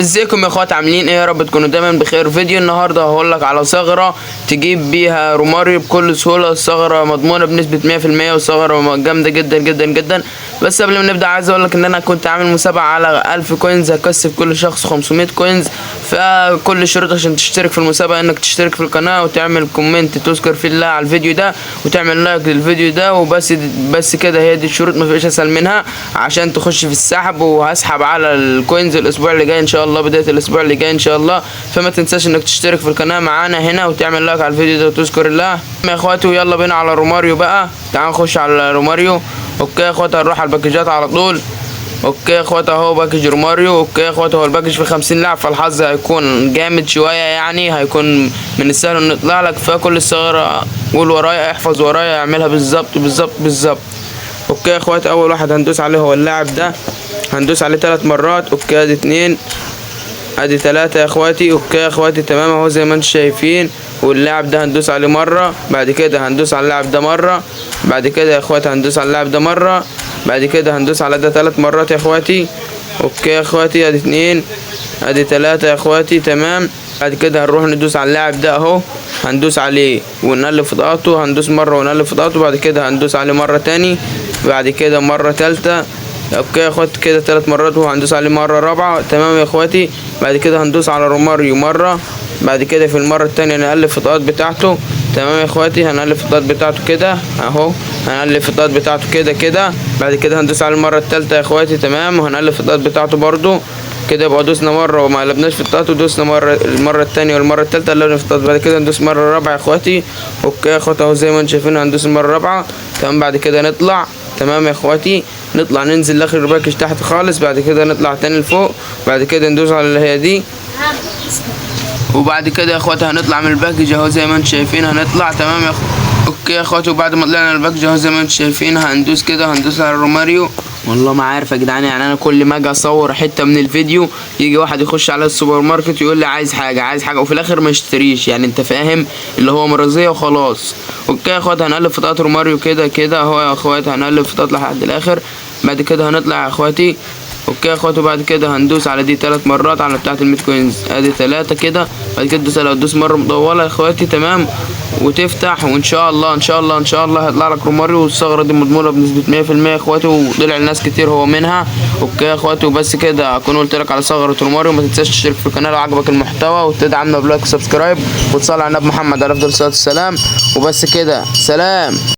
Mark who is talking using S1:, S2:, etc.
S1: ازيكم يا اخوات، عاملين ايه؟ يا رب تكونوا دايما بخير. فيديو النهارده هقولك على ثغره تجيب بيها روماريو بكل سهوله. الثغره مضمونه بنسبه 100%، وثغره جامده جدا جدا جدا. بس قبل ما نبدا عايز اقولك ان انا كنت عامل مسابقه على 1000 كوينز، هكسب كل شخص 500 كوينز. فكل الشروط عشان تشترك في المسابقه انك تشترك في القناه وتعمل كومنت تذكر فيه الله على الفيديو ده، وتعمل لايك للفيديو ده، وبس كده. هي دي الشروط، مفيش اسهل منها عشان تخش في السحب. وهسحب على الكوينز الاسبوع اللي جاي ان شاء الله، بدايه الاسبوع اللي جاي ان شاء الله. فما تنساش انك تشترك في القناه معانا هنا وتعمل لايك على الفيديو ده وتذكر الله يا اخواتي. ويلا بينا على روماريو بقى، تعالوا نخش على روماريو. اوكي يا اخواتي، هنروح على الباكجات على طول. اوكي يا اخواتي، اهو باكج روماريو. اوكي يا اخواتي، هو الباكج في 50 لاعب، فالحظ هيكون جامد شويه، يعني هيكون من السهل انه يطلع لك. فكل الثغره قول ورايا، احفظ ورايا، اعملها بالظبط بالظبط بالظبط. اوكي يا اخواتي، اول واحد هندوس عليه هو اللاعب ده، هندوس عليه 3 مرات. اوكي، ادي 2 ادي 3 يا اخواتي. اوكي يا اخواتي، تمام اهو زي ما انتم شايفين. واللاعب ده هندوس عليه مره، بعد كده هندوس على اللاعب ده مره، بعد كده يا اخواتي هندوس على اللاعب ده مره، بعد كده هندوس على ده 3 مرات يا اخواتي. اوكي يا اخواتي، ادي 2 ادي 3 يا اخواتي، تمام. بعد كده هنروح ندوس على اللاعب ده اهو، هندوس عليه ونقلب في ضغطه، هندوس مره ونقلب في ضغطه، بعد كده هندوس عليه مره تاني، بعد كده مره تالتة. اوكي يا اخواتي، كده 3 مرات، وهندوس عليه مره رابعه، تمام يا اخواتي. بعد كده هندوس على روماريو مره، بعد كده في المره التانية نقلب في الضغط بتاعته، تمام يا اخواتي. هنقلب في الضغط بتاعته كده اهو، هنقلب في الضغط بتاعته كده كده. بعد كده هندوس على المره التالتة يا اخواتي، تمام. وهنقلب في الضغط بتاعته برضو كده. يبقى دوسنا مره وما قلبناش في الضغط، ودوسنا مره المره التانية والمره التالتة قلبنا في الضغط. بعد كده ندوس مره رابعه يا اخواتي. اوكي يا اخواتي، اهو زي ما انتم شايفين هندوس المره الرابعه، تمام. بعد كده نطلع، تمام يا اخواتي، نطلع ننزل لاخر الباكج تحت خالص، بعد كده نطلع تاني لفوق، بعد كده ندوس على اللي هي دي، وبعد كده يا اخواتي هنطلع من الباكج اهو زي ما انتم شايفين، هنطلع، تمام يا اخواتي. اوكي يا اخواتي، وبعد ما طلعنا الباكج اهو زي ما انتم شايفين هندوس كده، هندوس على روماريو. والله ما عارف يا جدعان، يعني انا كل ما اجي اصور حته من الفيديو يجي واحد يخش على السوبر ماركت يقول لي عايز حاجه عايز حاجه، وفي الاخر ما يشتريش، يعني انت فاهم اللي هو مرضيه وخلاص. اوكي يا اخواتي، هنقلب في طاقه روماريو كده كده اهو يا اخواتي، هنقلب في طاقه لحد الاخر. بعد كده هنطلع يا اخواتي. اوكي يا اخواتي، وبعد كده هندوس على دي 3 مرات على بتاعه ال100 كوينز، ادي 3 كده. بعد كده تدوس مره مطوله يا اخواتي، تمام، وتفتح، وان شاء الله ان شاء الله ان شاء الله هيطلع لك روماريو. والثغره دي مضمونه بنسبه 100% يا اخواتي، وطلع الناس كتير هو منها. اوكي يا اخواتي، وبس كده اكون قلت لك على ثغره روماريو. ما تنساش تشترك في القناه لو عجبك المحتوى، وتدعمنا بلايك وسبسكرايب، وتصلي على النبي محمد عليه افضل الصلاه والسلام. وبس كده، سلام.